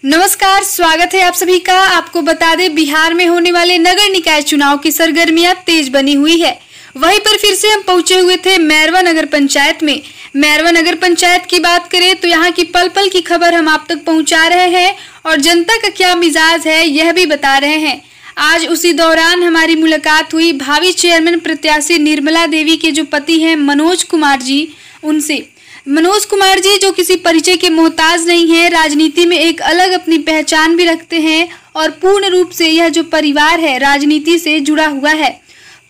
नमस्कार, स्वागत है आप सभी का। आपको बता दें, बिहार में होने वाले नगर निकाय चुनाव की सरगर्मियां तेज बनी हुई है। वहीं पर फिर से हम पहुंचे हुए थे मैरवा नगर पंचायत में। मैरवा नगर पंचायत की बात करें तो यहाँ की पल पल की खबर हम आप तक पहुंचा रहे हैं और जनता का क्या मिजाज है यह भी बता रहे हैं। आज उसी दौरान हमारी मुलाकात हुई भावी चेयरमैन प्रत्याशी निर्मला देवी के जो पति हैं मनोज कुमार जी, उनसे। मनोज कुमार जी जो किसी परिचय के मोहताज नहीं है, राजनीति में एक अलग अपनी पहचान भी रखते हैं और पूर्ण रूप से यह जो परिवार है राजनीति से जुड़ा हुआ है।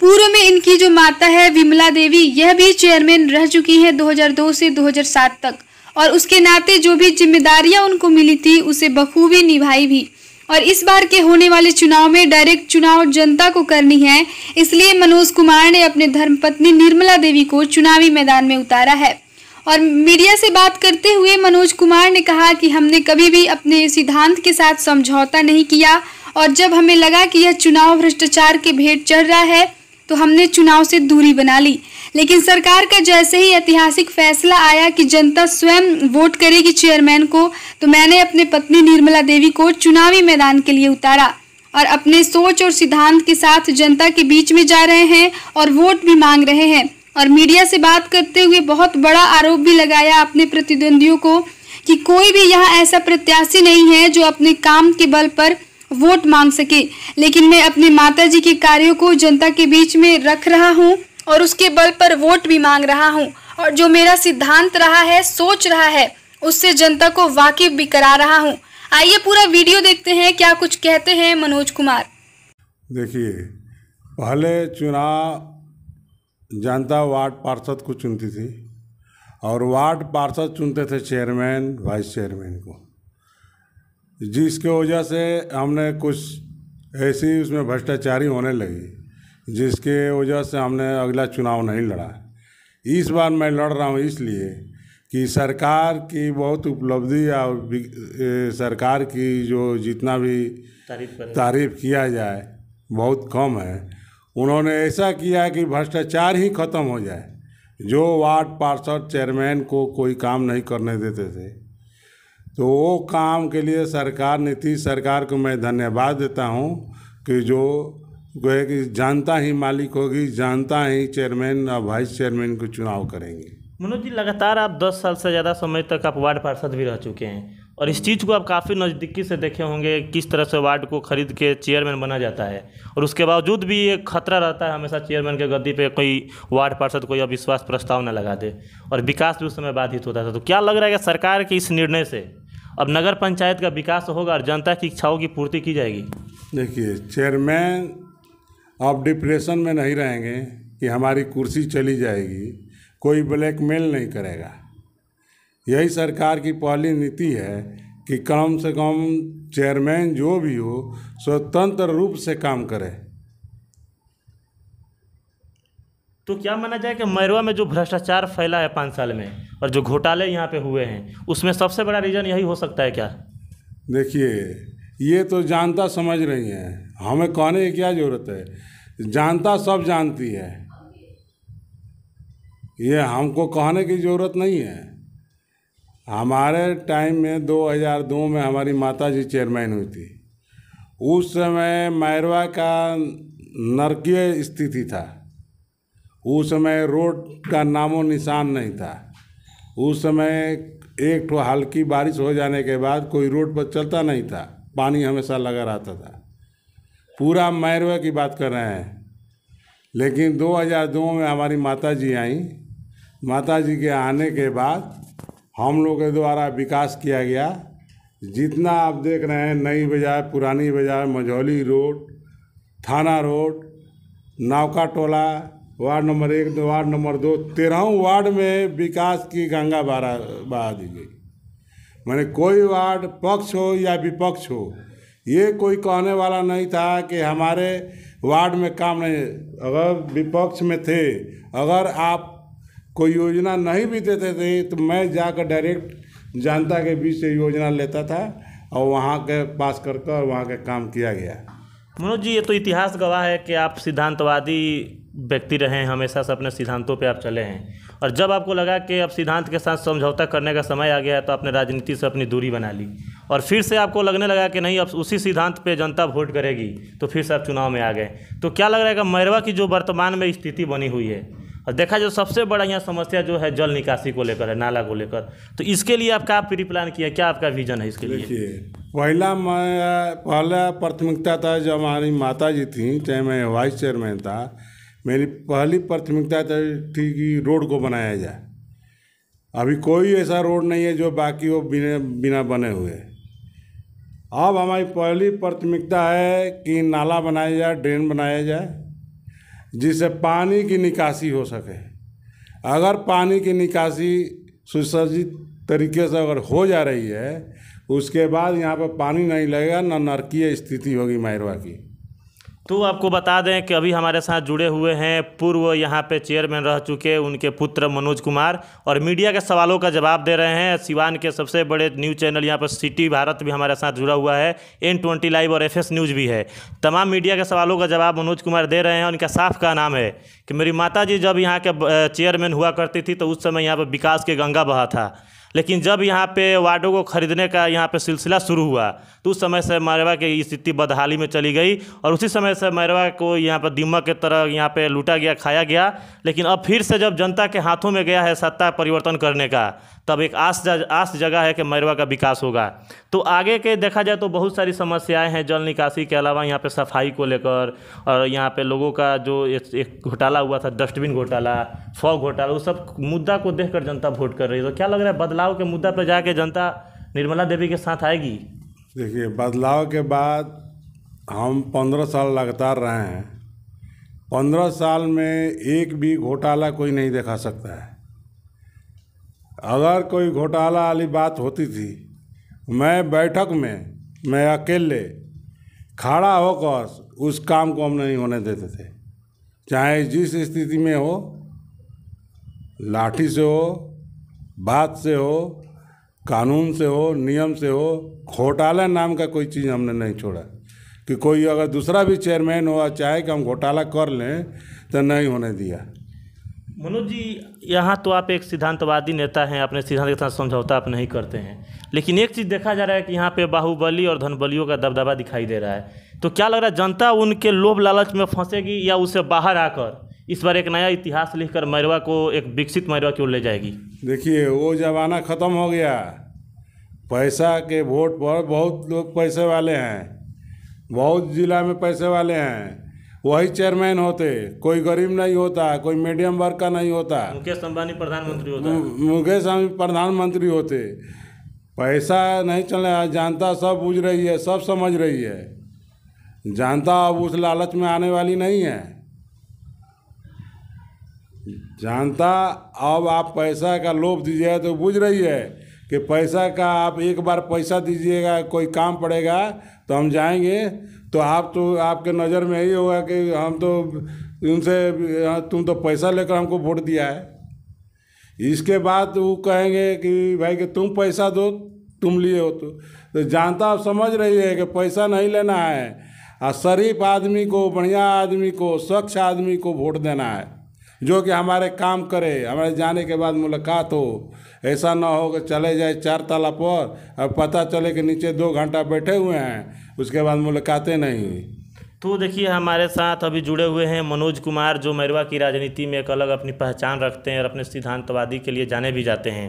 पूर्व में इनकी जो माता है विमला देवी, यह भी चेयरमैन रह चुकी हैं 2002 से 2007 तक और उसके नाते जो भी जिम्मेदारियां उनको मिली थी उसे बखूबी निभाई भी। और इस बार के होने वाले चुनाव में डायरेक्ट चुनाव जनता को करनी है, इसलिए मनोज कुमार ने अपने धर्मपत्नी निर्मला देवी को चुनावी मैदान में उतारा है। और मीडिया से बात करते हुए मनोज कुमार ने कहा कि हमने कभी भी अपने सिद्धांत के साथ समझौता नहीं किया और जब हमें लगा कि यह चुनाव भ्रष्टाचार के भेंट चढ़ रहा है तो हमने चुनाव से दूरी बना ली। लेकिन सरकार का जैसे ही ऐतिहासिक फैसला आया कि जनता स्वयं वोट करेगी चेयरमैन को, तो मैंने अपने पत्नी निर्मला देवी को चुनावी मैदान के लिए उतारा और अपने सोच और सिद्धांत के साथ जनता के बीच में जा रहे हैं और वोट भी मांग रहे हैं। और मीडिया से बात करते हुए बहुत बड़ा आरोप भी लगाया अपने प्रतिद्वंदियों को कि कोई भी यहाँ ऐसा प्रत्याशी नहीं है जो अपने काम के बल पर वोट मांग सके, लेकिन मैं अपने माताजी के कार्यों को जनता के बीच में रख रहा हूँ और उसके बल पर वोट भी मांग रहा हूँ और जो मेरा सिद्धांत रहा है, सोच रहा है, उससे जनता को वाकिफ भी करा रहा हूँ। आइए पूरा वीडियो देखते हैं क्या कुछ कहते हैं मनोज कुमार। देखिए, पहले चुनाव जनता वार्ड पार्षद को चुनती थी और वार्ड पार्षद चुनते थे चेयरमैन वाइस चेयरमैन को, जिसके वजह से हमने कुछ ऐसी उसमें भ्रष्टाचारी होने लगी, जिसके वजह से हमने अगला चुनाव नहीं लड़ा। इस बार मैं लड़ रहा हूँ इसलिए कि सरकार की बहुत उपलब्धि और सरकार की जो जितना भी तारीफ किया जाए बहुत कम है। उन्होंने ऐसा किया कि भ्रष्टाचार ही खत्म हो जाए। जो वार्ड पार्षद चेयरमैन को कोई काम नहीं करने देते थे, तो वो काम के लिए नीतीश सरकार को मैं धन्यवाद देता हूँ कि जो है कि जनता ही मालिक होगी, जनता ही चेयरमैन और वाइस चेयरमैन को चुनाव करेंगे। मनोज जी, लगातार आप 10 साल से ज़्यादा समय तक आप वार्ड पार्षद भी रह चुके हैं और इस चीज़ को आप काफ़ी नज़दीकी से देखे होंगे, किस तरह से वार्ड को खरीद के चेयरमैन बना जाता है और उसके बावजूद भी एक खतरा रहता है हमेशा चेयरमैन के गद्दी पे कोई वार्ड पार्षद कोई अविश्वास प्रस्ताव न लगा दे और विकास भी उस समय बाधित होता था। तो क्या लग रहा है कि सरकार के इस निर्णय से अब नगर पंचायत का विकास होगा और जनता की इच्छाओं की पूर्ति की जाएगी? देखिए, चेयरमैन अब डिप्रेशन में नहीं रहेंगे कि हमारी कुर्सी चली जाएगी, कोई ब्लैकमेल नहीं करेगा। यही सरकार की पहली नीति है कि कम से कम चेयरमैन जो भी हो स्वतंत्र रूप से काम करे। तो क्या माना जाए कि मैरवा में जो भ्रष्टाचार फैला है 5 साल में और जो घोटाले यहाँ पे हुए हैं, उसमें सबसे बड़ा रीज़न यही हो सकता है क्या? देखिए, ये तो जनता समझ रही है, हमें कहने की क्या ज़रूरत है, जनता सब जानती है, ये हमको कहने की ज़रूरत नहीं है। हमारे टाइम में 2002 में हमारी माताजी चेयरमैन हुई थी। उस समय मैरवा का नरकीय स्थिति था। उस समय रोड का नामो निशान नहीं था। उस समय एक ठो हल्की बारिश हो जाने के बाद कोई रोड पर चलता नहीं था, पानी हमेशा लगा रहता था। पूरा मैरवा की बात कर रहे हैं। लेकिन 2002 में हमारी माताजी आई। माताजी के आने के बाद हम लोग के द्वारा विकास किया गया। जितना आप देख रहे हैं, नई बाजार, पुरानी बाजार, मझौली रोड, थाना रोड, नावका टोला, ward number 1, ward number 2, 13 ward में विकास की गंगा बहा दी गई। मैंने कोई वार्ड पक्ष हो या विपक्ष हो, ये कोई कहने वाला नहीं था कि हमारे वार्ड में काम नहीं। अगर विपक्ष में थे, अगर आप कोई योजना नहीं भी देते थे तो मैं जाकर डायरेक्ट जनता के बीच से योजना लेता था और वहाँ के पास करके और वहाँ का काम किया गया। मनोज जी, ये तो इतिहास गवाह है कि आप सिद्धांतवादी व्यक्ति रहे हैं, हमेशा से अपने सिद्धांतों पे आप चले हैं और जब आपको लगा कि अब सिद्धांत के साथ समझौता करने का समय आ गया है तो आपने राजनीति से अपनी दूरी बना ली और फिर से आपको लगने लगा कि नहीं अब उसी सिद्धांत पे जनता वोट करेगी, तो फिर से आप चुनाव में आ गए। तो क्या लग रहा है कि मैरवा की जो वर्तमान में स्थिति बनी हुई है, और देखा जो सबसे बड़ा यहाँ समस्या जो है जल निकासी को लेकर है, नाला को लेकर, तो इसके लिए आप क्या प्री प्लान किया, क्या आपका विजन है इसके लिए? देखिए, पहला प्राथमिकता था जब हमारी माता जी थी, चाहे मैं वाइस चेयरमैन था, मेरी पहली प्राथमिकता थी कि रोड को बनाया जाए। अभी कोई ऐसा रोड नहीं है जो बाकी वो बिना बने हुए। अब हमारी पहली प्राथमिकता है कि नाला बनाया जाए, ड्रेन बनाया जाए, जिससे पानी की निकासी हो सके। अगर पानी की निकासी सुसज्जित तरीके से अगर हो जा रही है, उसके बाद यहाँ पर पानी नहीं लगेगा, ना नरकीय स्थिति होगी मैरवा की। तो आपको बता दें कि अभी हमारे साथ जुड़े हुए हैं पूर्व यहाँ पे चेयरमैन रह चुके उनके पुत्र मनोज कुमार, और मीडिया के सवालों का जवाब दे रहे हैं। सिवान के सबसे बड़े न्यूज़ चैनल यहाँ पर सिटी भारत भी हमारे साथ जुड़ा हुआ है, N20 लाइव और FS न्यूज़ भी है। तमाम मीडिया के सवालों का जवाब मनोज कुमार दे रहे हैं। उनका साफ का नाम है कि मेरी माताजी जब यहाँ के चेयरमैन हुआ करती थी तो उस समय यहाँ पर विकास के गंगा बहा था, लेकिन जब यहाँ पे वार्डों को खरीदने का यहाँ पे सिलसिला शुरू हुआ तो उस समय से मैरवा की स्थिति बदहाली में चली गई, और उसी समय से मैरवा को यहाँ पर दीमक की तरह यहाँ पे लूटा गया, खाया गया। लेकिन अब फिर से जब जनता के हाथों में गया है सत्ता परिवर्तन करने का, तब एक आस जगह है कि मैरवा का विकास होगा। तो आगे के देखा जाए तो बहुत सारी समस्याएं हैं जल निकासी के अलावा, यहाँ पे सफाई को लेकर, और यहाँ पे लोगों का जो एक घोटाला हुआ था, डस्टबिन घोटाला, फॉग घोटाला, उस सब मुद्दा को देखकर जनता वोट कर रही है। तो क्या लग रहा है बदलाव के मुद्दा पर जाके जनता निर्मला देवी के साथ आएगी? देखिए, बदलाव के बाद हम 15 साल लगातार रहे हैं। 15 साल में एक भी घोटाला कोई नहीं दिखा सकता है। अगर कोई घोटाला वाली बात होती थी, मैं बैठक में मैं अकेले खड़ा होकर उस काम को हम नहीं होने देते थे, चाहे जिस स्थिति में हो, लाठी से हो, बात से हो, कानून से हो, नियम से हो। घोटाला नाम का कोई चीज़ हमने नहीं छोड़ा कि कोई अगर दूसरा भी चेयरमैन हो चाहे कि हम घोटाला कर लें तो नहीं होने दिया। मनोज जी, यहाँ तो आप एक सिद्धांतवादी नेता हैं, अपने सिद्धांत के साथ समझौता आप नहीं करते हैं, लेकिन एक चीज़ देखा जा रहा है कि यहाँ पे बाहुबली और धनबलियों का दबदबा दिखाई दे रहा है। तो क्या लग रहा है जनता उनके लोभ लालच में फंसेगी, या उससे बाहर आकर इस बार एक नया इतिहास लिखकर मैरवा को एक विकसित मैरवा की ओर ले जाएगी? देखिए, वो ज़माना ख़त्म हो गया। पैसा के वोट पर बहुत लोग पैसे वाले हैं, बहुत ज़िला में पैसे वाले हैं, वही चेयरमैन होते। कोई गरीब नहीं होता, कोई मीडियम वर्ग का नहीं होता। मुकेश अंबानी प्रधानमंत्री होता, मुकेश अंबानी प्रधानमंत्री होते। पैसा नहीं चलने, जनता सब बुझ रही है, सब समझ रही है। जनता अब उस लालच में आने वाली नहीं है। जनता अब आप पैसा का लोभ दीजिएगा तो बुझ रही है कि पैसा का, आप एक बार पैसा दीजिएगा, कोई काम पड़ेगा तो हम जाएंगे, तो आपके नज़र में यही होगा कि हम तो उनसे, तुम तो पैसा लेकर हमको वोट दिया है। इसके बाद वो कहेंगे कि भाई कि तुम पैसा दो, तुम लिए हो। तो जनता अब समझ रही है कि पैसा नहीं लेना है, और शरीफ आदमी को, बढ़िया आदमी को, स्वच्छ आदमी को वोट देना है, जो कि हमारे काम करे, हमारे जाने के बाद मुलाकात हो। ऐसा ना हो कि चले जाए 4 ताला पर और पता चले कि नीचे 2 घंटा बैठे हुए हैं, उसके बाद मुलाकातें नहीं हुई। तो देखिए, हमारे साथ अभी जुड़े हुए हैं मनोज कुमार, जो मैरवा की राजनीति में एक अलग अपनी पहचान रखते हैं और अपने सिद्धांतवादी के लिए जाने भी जाते हैं।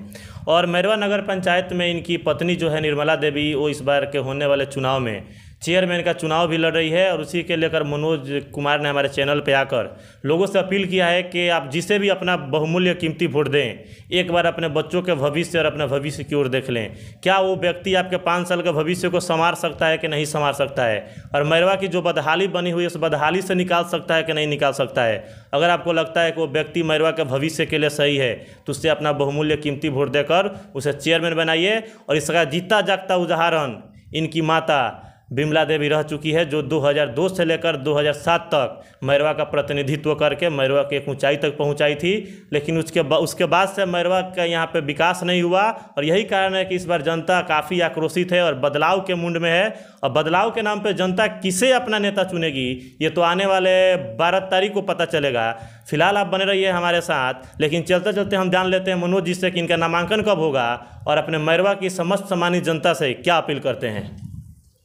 और मैरवा नगर पंचायत में इनकी पत्नी जो है निर्मला देवी, वो इस बार के होने वाले चुनाव में चेयरमैन का चुनाव भी लड़ रही है, और उसी के लेकर मनोज कुमार ने हमारे चैनल पे आकर लोगों से अपील किया है कि आप जिसे भी अपना बहुमूल्य कीमती वोट दें, एक बार अपने बच्चों के भविष्य और अपने भविष्य की ओर देख लें। क्या वो व्यक्ति आपके 5 साल के भविष्य को संवार सकता है कि नहीं संवार सकता है, और मैरवा की जो बदहाली बनी हुई है उस बदहाली से निकाल सकता है कि नहीं निकाल सकता है। अगर आपको लगता है कि वो व्यक्ति मैरवा के भविष्य के लिए सही है, तो उससे अपना बहुमूल्य कीमती वोट देकर उसे चेयरमैन बनाइए। और इसका जीता जागता उदाहरण इनकी माता बिमला देवी रह चुकी है, जो 2002 से लेकर 2007 तक मैरवा का प्रतिनिधित्व करके मैरवा के एक ऊंचाई तक पहुंचाई थी। लेकिन उसके बाद से मैरवा का यहाँ पे विकास नहीं हुआ, और यही कारण है कि इस बार जनता काफ़ी आक्रोशित है और बदलाव के मूड में है। और बदलाव के नाम पे जनता किसे अपना नेता चुनेगी, ये तो आने वाले 12 तारीख को पता चलेगा। फिलहाल आप बने रहिए हमारे साथ, लेकिन चलते चलते हम जान लेते हैं मनोज जी से कि इनका नामांकन कब होगा और अपने मैरवा की समस्त सम्मानित जनता से क्या अपील करते हैं।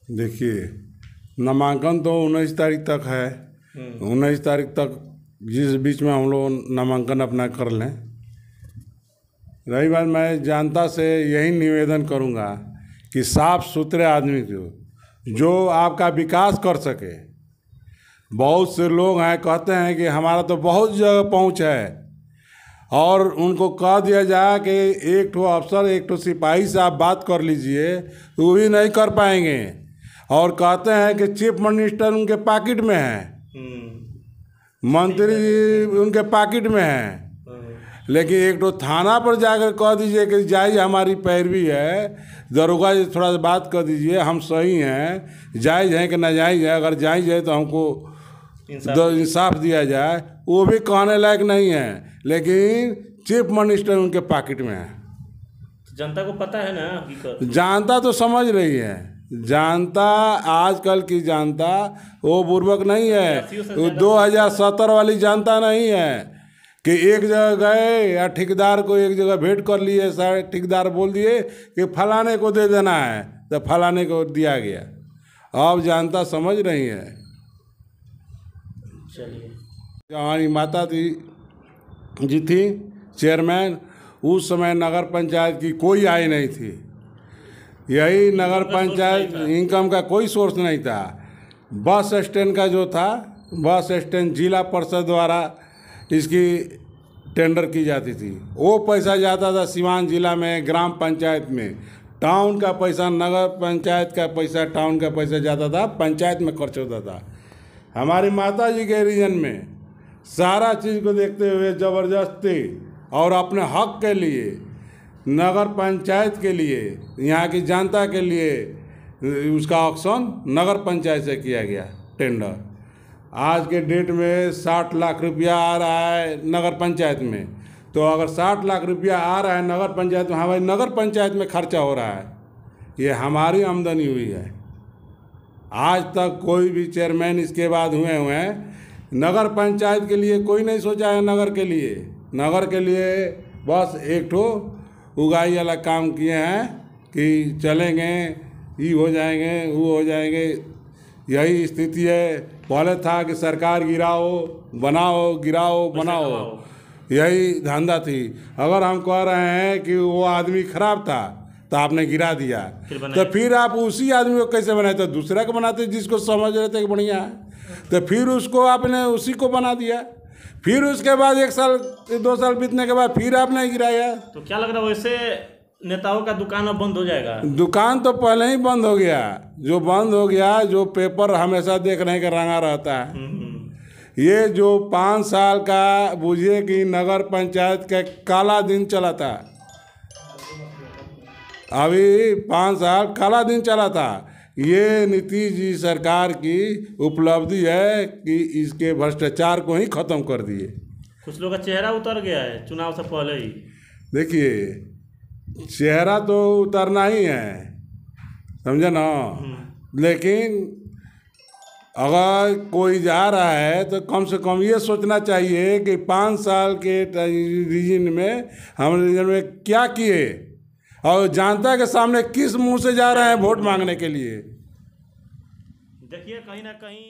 देखिए, नामांकन तो 19 तारीख तक है। 19 तारीख तक जिस बीच में हम लोग नामांकन अपना कर लें। रही बात, मैं जनता से यही निवेदन करूंगा कि साफ सुथरे आदमी को जो आपका विकास कर सके। बहुत से लोग हैं कहते हैं कि हमारा तो बहुत जगह पहुंच है, और उनको कह दिया जाए कि एक ठो अफसर एक ठो सिपाही से आप बात कर लीजिए, तो वो भी नहीं कर पाएंगे। और कहते हैं कि चीफ मिनिस्टर उनके पॉकेट में है, मंत्री उनके पॉकेट में है। लेकिन एक तो थाना पर जाकर कह दीजिए कि जाइए, हमारी पैरवी है, दरोगा जी थोड़ा सा बात कर दीजिए, हम सही हैं, जायज़ हैं कि नाजायज़ है, अगर जायज़ है तो हमको इंसाफ दिया जाए, वो भी कहने लायक नहीं है। लेकिन चीफ मिनिस्टर उनके पॉकेट में है। जनता को पता है ना, जनता तो समझ रही है। जनता, आजकल की जनता वो बुर्बक नहीं है, वो 2017 वाली जनता नहीं है कि एक जगह गए या ठेकेदार को एक जगह भेंट कर लिए, सारे ठेकेदार बोल दिए कि फलाने को दे देना है, तो फलाने को दिया गया। अब जनता समझ रही है। चलिए, हमारी माता जी थी चेयरमैन, उस समय नगर पंचायत की कोई आय नहीं थी। यही नगर पंचायत इनकम का कोई सोर्स नहीं था। बस स्टैंड का जो था, बस स्टैंड जिला परिषद द्वारा इसकी टेंडर की जाती थी। वो पैसा जाता था सिवान जिला में ग्राम पंचायत में। टाउन का पैसा, नगर पंचायत का पैसा, टाउन का पैसा जाता था, पंचायत में खर्च होता था। हमारी माता जी के रीजन में सारा चीज़ को देखते हुए ज़बरदस्ती और अपने हक के लिए, नगर पंचायत के लिए, यहाँ की जनता के लिए उसका ऑक्शन नगर पंचायत से किया गया टेंडर। आज के डेट में 60 लाख रुपया आ रहा है नगर पंचायत में। तो अगर 60 लाख रुपया आ रहा है नगर पंचायत में, हमारी नगर पंचायत में खर्चा हो रहा है, ये हमारी आमदनी हुई है। आज तक कोई भी चेयरमैन इसके बाद हुए हैं, नगर पंचायत के लिए कोई नहीं सोचा है। नगर के लिए बस एक ठो उगाई वाला काम किए हैं कि चलेंगे, ये हो जाएंगे, वो हो जाएंगे। यही स्थिति है। पहले था कि सरकार गिराओ बनाओ, गिराओ बनाओ, यही धंधा थी। अगर हम कह रहे हैं कि वो आदमी खराब था तो आपने गिरा दिया, तो फिर आप उसी आदमी को कैसे बनाए? तो दूसरा को बनाते जिसको समझ रहे थे कि बढ़िया है, तो फिर उसको आपने उसी को बना दिया। फिर उसके बाद 1 साल 2 साल बीतने के बाद फिर आपने गिराया। तो क्या लग रहा है, वैसे नेताओं का दुकान अब बंद हो जाएगा? दुकान तो पहले ही बंद हो गया। जो बंद हो गया, जो पेपर हमेशा देखने का रंगा रहता है, ये जो 5 साल का बुझिए कि नगर पंचायत का काला दिन चला था। अभी 5 साल काला दिन चला था। ये नीतीश जी सरकार की उपलब्धि है कि इसके भ्रष्टाचार को ही खत्म कर दिए। कुछ लोग का चेहरा उतर गया है चुनाव से पहले ही। देखिए, चेहरा तो उतरना ही है, समझे ना। लेकिन अगर कोई जा रहा है तो कम से कम ये सोचना चाहिए कि 5 साल के रीजन में हम रीजन में क्या किए और जनता के सामने किस मुंह से जा रहे हैं वोट मांगने के लिए। देखिए, कहीं ना कहीं